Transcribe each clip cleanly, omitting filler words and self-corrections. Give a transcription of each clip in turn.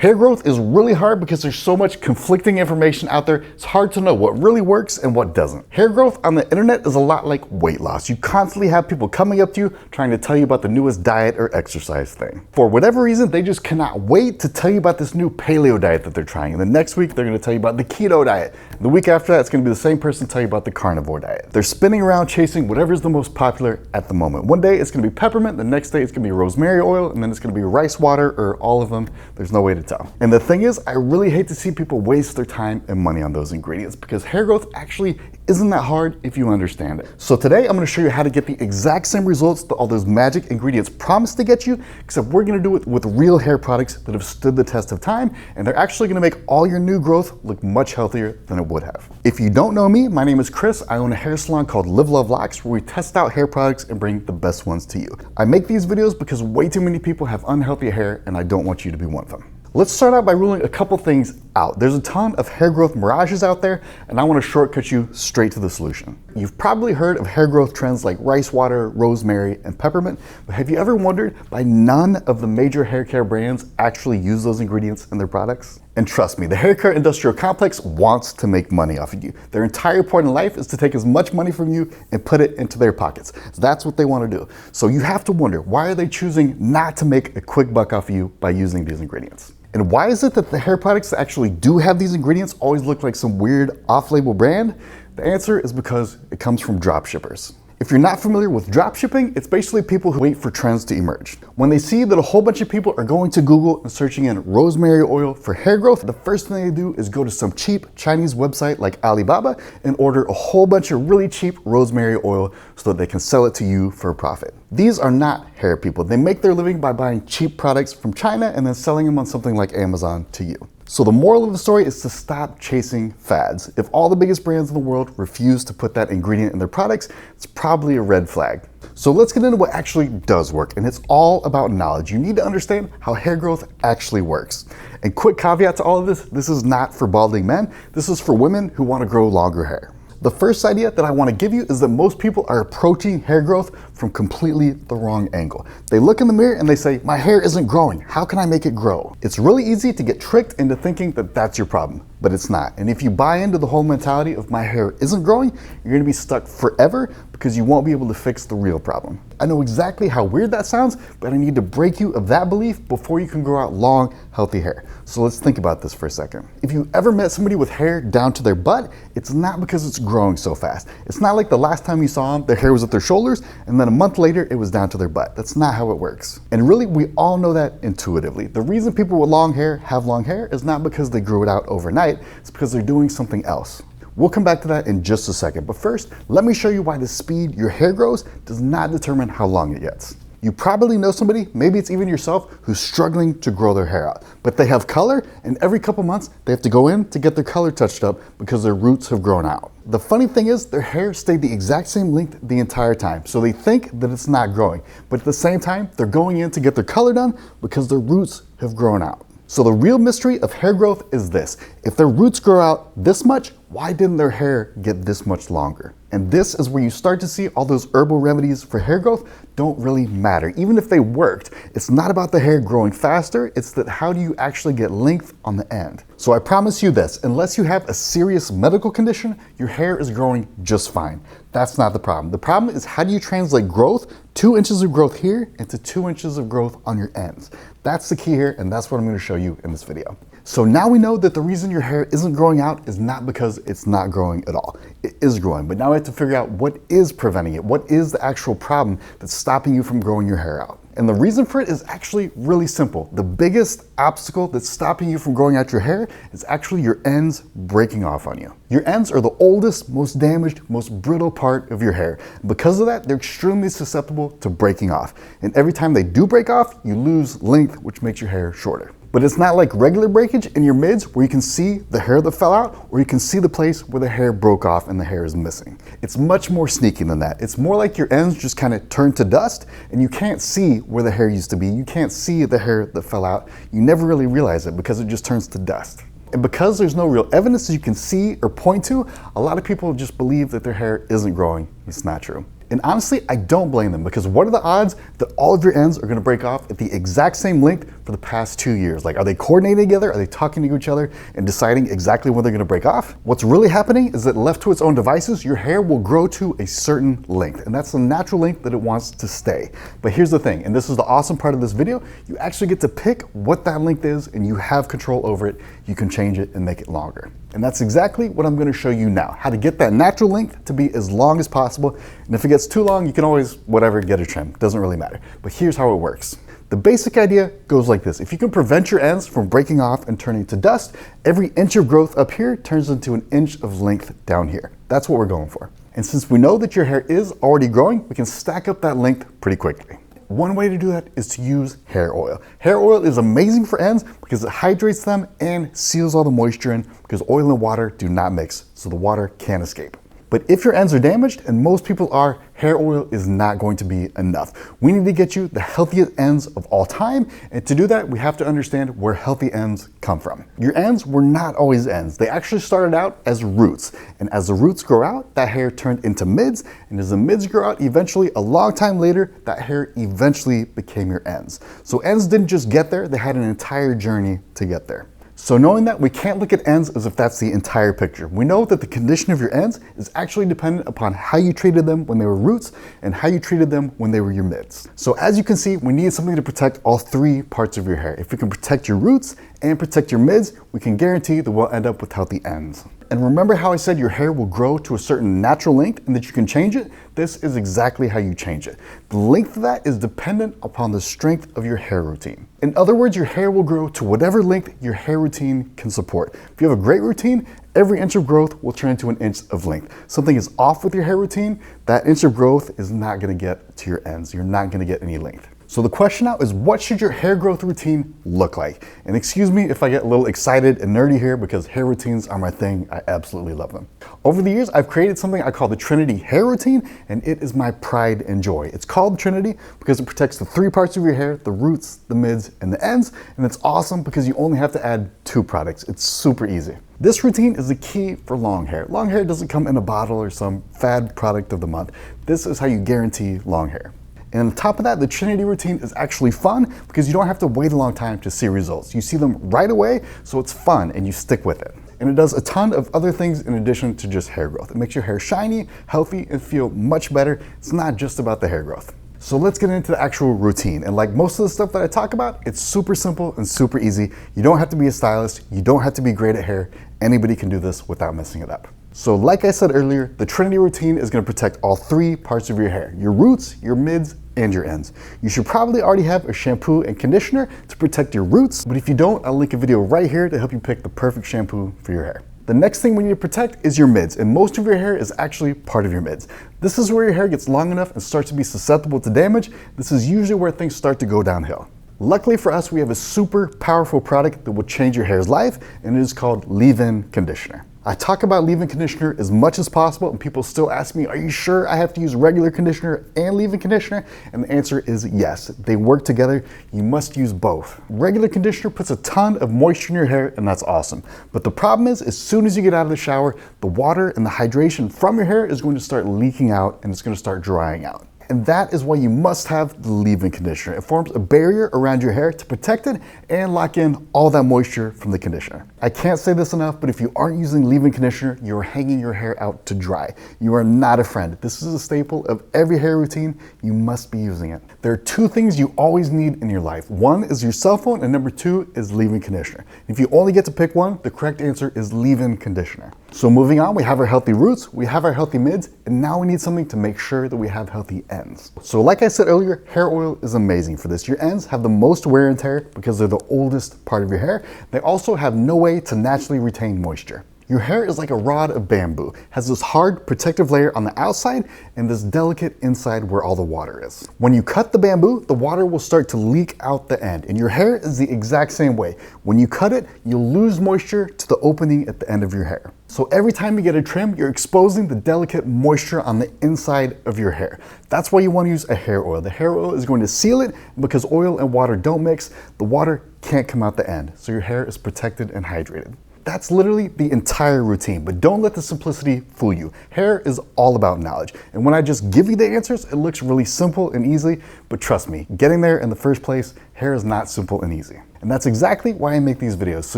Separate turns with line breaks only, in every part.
Hair growth is really hard because there's so much conflicting information out there. It's hard to know what really works and what doesn't. Hair growth on the internet is a lot like weight loss. You constantly have people coming up to you trying to tell you about the newest diet or exercise thing. For whatever reason, they just cannot wait to tell you about this new paleo diet that they're trying. And the next week, they're gonna tell you about the keto diet. And the week after that, it's gonna be the same person tell you about the carnivore diet. They're spinning around chasing whatever is the most popular at the moment. One day it's gonna be peppermint, the next day it's gonna be rosemary oil, and then it's gonna be rice water or all of them. There's no way to tell. And the thing is, I really hate to see people waste their time and money on those ingredients because hair growth actually isn't that hard if you understand it. So today I'm gonna show you how to get the exact same results that all those magic ingredients promise to get you, except we're gonna do it with real hair products that have stood the test of time, and they're actually gonna make all your new growth look much healthier than it would have. If you don't know me, my name is Chris. I own a hair salon called Live Love Locks where we test out hair products and bring the best ones to you. I make these videos because way too many people have unhealthy hair and I don't want you to be one of them. Let's start out by ruling a couple things out. There's a ton of hair growth mirages out there, and I want to shortcut you straight to the solution. You've probably heard of hair growth trends like rice water, rosemary, and peppermint, but have you ever wondered why none of the major hair care brands actually use those ingredients in their products? And trust me, the hair care industrial complex wants to make money off of you. Their entire point in life is to take as much money from you and put it into their pockets. So that's what they want to do. So you have to wonder, why are they choosing not to make a quick buck off of you by using these ingredients? And why is it that the hair products that actually do have these ingredients always look like some weird off-label brand? The answer is because it comes from drop shippers. If you're not familiar with drop shipping, it's basically people who wait for trends to emerge. When they see that a whole bunch of people are going to Google and searching in rosemary oil for hair growth, the first thing they do is go to some cheap Chinese website like Alibaba and order a whole bunch of really cheap rosemary oil so that they can sell it to you for a profit. These are not hair people. They make their living by buying cheap products from China and then selling them on something like Amazon to you. So the moral of the story is to stop chasing fads. If all the biggest brands in the world refuse to put that ingredient in their products, it's probably a red flag. So let's get into what actually does work, and it's all about knowledge. You need to understand how hair growth actually works. And quick caveat to all of this is not for balding men. This is for women who want to grow longer hair. The first idea that I want to give you is that most people are approaching hair growth from completely the wrong angle. They look in the mirror and they say, my hair isn't growing. How can I make it grow? It's really easy to get tricked into thinking that that's your problem, but it's not. And if you buy into the whole mentality of my hair isn't growing, you're going to be stuck forever because you won't be able to fix the real problem. I know exactly how weird that sounds, but I need to break you of that belief before you can grow out long, healthy hair. So let's think about this for a second. If you ever met somebody with hair down to their butt, it's not because it's growing so fast. It's not like the last time you saw them, their hair was at their shoulders, and then a month later, it was down to their butt. That's not how it works. And really, we all know that intuitively. The reason people with long hair have long hair is not because they grew it out overnight, it's because they're doing something else. We'll come back to that in just a second, but first, let me show you why the speed your hair grows does not determine how long it gets. You probably know somebody, maybe it's even yourself, who's struggling to grow their hair out, but they have color, and every couple months they have to go in to get their color touched up because their roots have grown out. The funny thing is, their hair stayed the exact same length the entire time, so they think that it's not growing, but at the same time, they're going in to get their color done because their roots have grown out. So the real mystery of hair growth is this: if their roots grow out this much, why didn't their hair get this much longer? And this is where you start to see all those herbal remedies for hair growth don't really matter. Even if they worked, it's not about the hair growing faster, it's that how do you actually get length on the end. So I promise you this, unless you have a serious medical condition, your hair is growing just fine. That's not the problem. The problem is, how do you translate growth, 2 inches of growth here, into 2 inches of growth on your ends? That's the key here, and that's what I'm going to show you in this video. So now we know that the reason your hair isn't growing out is not because it's not growing at all. It is growing, but now we have to figure out what is preventing it. What is the actual problem that's stopping you from growing your hair out? And the reason for it is actually really simple. The biggest obstacle that's stopping you from growing out your hair is actually your ends breaking off on you. Your ends are the oldest, most damaged, most brittle part of your hair. Because of that, they're extremely susceptible to breaking off. And every time they do break off, you lose length, which makes your hair shorter. But it's not like regular breakage in your mids where you can see the hair that fell out, or you can see the place where the hair broke off and the hair is missing. It's much more sneaky than that. It's more like your ends just kind of turn to dust and you can't see where the hair used to be. You can't see the hair that fell out. You never really realize it because it just turns to dust. And because there's no real evidence that you can see or point to, a lot of people just believe that their hair isn't growing. It's not true. And honestly, I don't blame them, because what are the odds that all of your ends are gonna break off at the exact same length for the past 2 years? Like, are they coordinating together? Are they talking to each other and deciding exactly when they're gonna break off? What's really happening is that left to its own devices, your hair will grow to a certain length, and that's the natural length that it wants to stay. But here's the thing, and this is the awesome part of this video, you actually get to pick what that length is, and you have control over it. You can change it and make it longer. And that's exactly what I'm gonna show you now, how to get that natural length to be as long as possible. And if it gets too long, you can always, get a trim. Doesn't really matter. But here's how it works. The basic idea goes like this. If you can prevent your ends from breaking off and turning to dust, every inch of growth up here turns into an inch of length down here. That's what we're going for. And since we know that your hair is already growing, we can stack up that length pretty quickly. One way to do that is to use hair oil. Hair oil is amazing for ends because it hydrates them and seals all the moisture in, because oil and water do not mix, so the water can't escape. But if your ends are damaged, and most people are, hair oil is not going to be enough. We need to get you the healthiest ends of all time, and to do that, we have to understand where healthy ends come from. Your ends were not always ends. They actually started out as roots, and as the roots grow out, that hair turned into mids, and as the mids grow out, eventually, a long time later, that hair eventually became your ends. So ends didn't just get there, they had an entire journey to get there. So knowing that, we can't look at ends as if that's the entire picture. We know that the condition of your ends is actually dependent upon how you treated them when they were roots and how you treated them when they were your mids. So as you can see, we need something to protect all 3 parts of your hair. If we can protect your roots and protect your mids, we can guarantee that we'll end up with healthy ends. And remember how I said your hair will grow to a certain natural length and that you can change it? This is exactly how you change it. The length of that is dependent upon the strength of your hair routine. In other words, your hair will grow to whatever length your hair routine can support. If you have a great routine, every inch of growth will turn into an inch of length. Something is off with your hair routine, that inch of growth is not gonna get to your ends. You're not gonna get any length. So the question now is, what should your hair growth routine look like? And excuse me if I get a little excited and nerdy here, because hair routines are my thing. I absolutely love them. Over the years, I've created something I call the Trinity hair routine, and it is my pride and joy. It's called Trinity because it protects the 3 parts of your hair, the roots, the mids, and the ends. And it's awesome because you only have to add 2 products. It's super easy. This routine is the key for long hair. Long hair doesn't come in a bottle or some fad product of the month. This is how you guarantee long hair. And on top of that, the Trinity routine is actually fun because you don't have to wait a long time to see results. You see them right away, so it's fun and you stick with it. And it does a ton of other things in addition to just hair growth. It makes your hair shiny, healthy, and feel much better. It's not just about the hair growth. So let's get into the actual routine. And like most of the stuff that I talk about, it's super simple and super easy. You don't have to be a stylist. You don't have to be great at hair. Anybody can do this without messing it up. So like I said earlier, the Trinity routine is gonna protect all 3 parts of your hair, your roots, your mids, and your ends. You should probably already have a shampoo and conditioner to protect your roots, but if you don't, I'll link a video right here to help you pick the perfect shampoo for your hair. The next thing we need to protect is your mids, and most of your hair is actually part of your mids. This is where your hair gets long enough and starts to be susceptible to damage. This is usually where things start to go downhill. Luckily for us, we have a super powerful product that will change your hair's life, and it is called leave-in conditioner. I talk about leave-in conditioner as much as possible, and people still ask me, are you sure I have to use regular conditioner and leave-in conditioner? And the answer is yes, they work together. You must use both. Regular conditioner puts a ton of moisture in your hair, and that's awesome. But the problem is, as soon as you get out of the shower, the water and the hydration from your hair is going to start leaking out, and it's going to start drying out. And that is why you must have the leave-in conditioner. It forms a barrier around your hair to protect it and lock in all that moisture from the conditioner. I can't say this enough, but if you aren't using leave-in conditioner, you're hanging your hair out to dry. You are not a friend. This is a staple of every hair routine. You must be using it. There are 2 things you always need in your life. 1 is your cell phone, and number 2 is leave-in conditioner. If you only get to pick one, the correct answer is leave-in conditioner. So moving on, we have our healthy roots, we have our healthy mids, and now we need something to make sure that we have healthy ends. So like I said earlier, hair oil is amazing for this. Your ends have the most wear and tear because they're the oldest part of your hair. They also have no way to naturally retain moisture. Your hair is like a rod of bamboo, has this hard protective layer on the outside and this delicate inside where all the water is. When you cut the bamboo, the water will start to leak out the end, and your hair is the exact same way. When you cut it, you'll lose moisture to the opening at the end of your hair. So every time you get a trim, you're exposing the delicate moisture on the inside of your hair. That's why you want to use a hair oil. The hair oil is going to seal it, because oil and water don't mix, the water can't come out the end, so your hair is protected and hydrated. That's literally the entire routine, but don't let the simplicity fool you. Hair is all about knowledge. And when I just give you the answers, it looks really simple and easy, but trust me, getting there in the first place, hair is not simple and easy. And that's exactly why I make these videos, so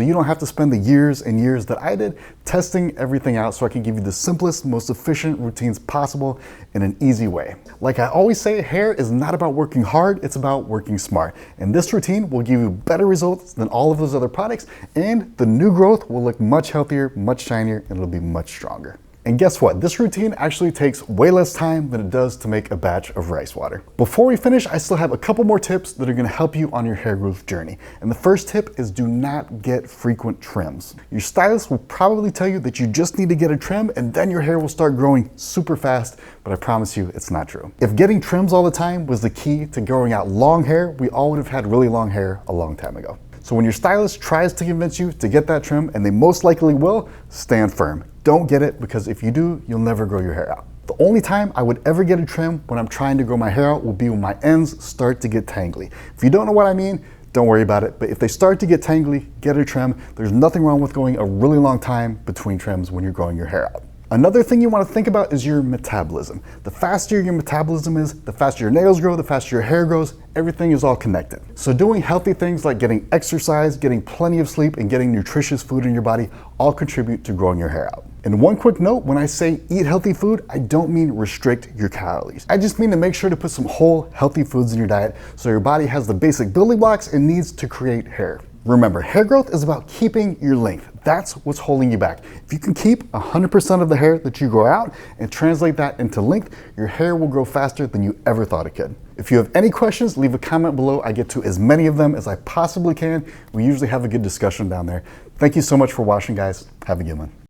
you don't have to spend the years and years that I did testing everything out, so I can give you the simplest, most efficient routines possible in an easy way. Like I always say, hair is not about working hard, it's about working smart. And this routine will give you better results than all of those other products, and the new growth will look much healthier, much shinier, and it'll be much stronger. And guess what? This routine actually takes way less time than it does to make a batch of rice water. Before we finish, I still have a couple more tips that are gonna help you on your hair growth journey. And the first tip is do not get frequent trims. Your stylist will probably tell you that you just need to get a trim and then your hair will start growing super fast, but I promise you it's not true. If getting trims all the time was the key to growing out long hair, we all would have had really long hair a long time ago. So when your stylist tries to convince you to get that trim, and they most likely will, stand firm. Don't get it, because if you do, you'll never grow your hair out. The only time I would ever get a trim when I'm trying to grow my hair out will be when my ends start to get tangly. If you don't know what I mean, don't worry about it, but if they start to get tangly, get a trim. There's nothing wrong with going a really long time between trims when you're growing your hair out. Another thing you want to think about is your metabolism. The faster your metabolism is, the faster your nails grow, the faster your hair grows, everything is all connected. So doing healthy things like getting exercise, getting plenty of sleep, and getting nutritious food in your body all contribute to growing your hair out. And one quick note, when I say eat healthy food, I don't mean restrict your calories. I just mean to make sure to put some whole healthy foods in your diet so your body has the basic building blocks it needs to create hair. Remember, hair growth is about keeping your length. That's what's holding you back. If you can keep 100% of the hair that you grow out and translate that into length, your hair will grow faster than you ever thought it could. If you have any questions, leave a comment below. I get to as many of them as I possibly can. We usually have a good discussion down there. Thank you so much for watching, guys. Have a good one.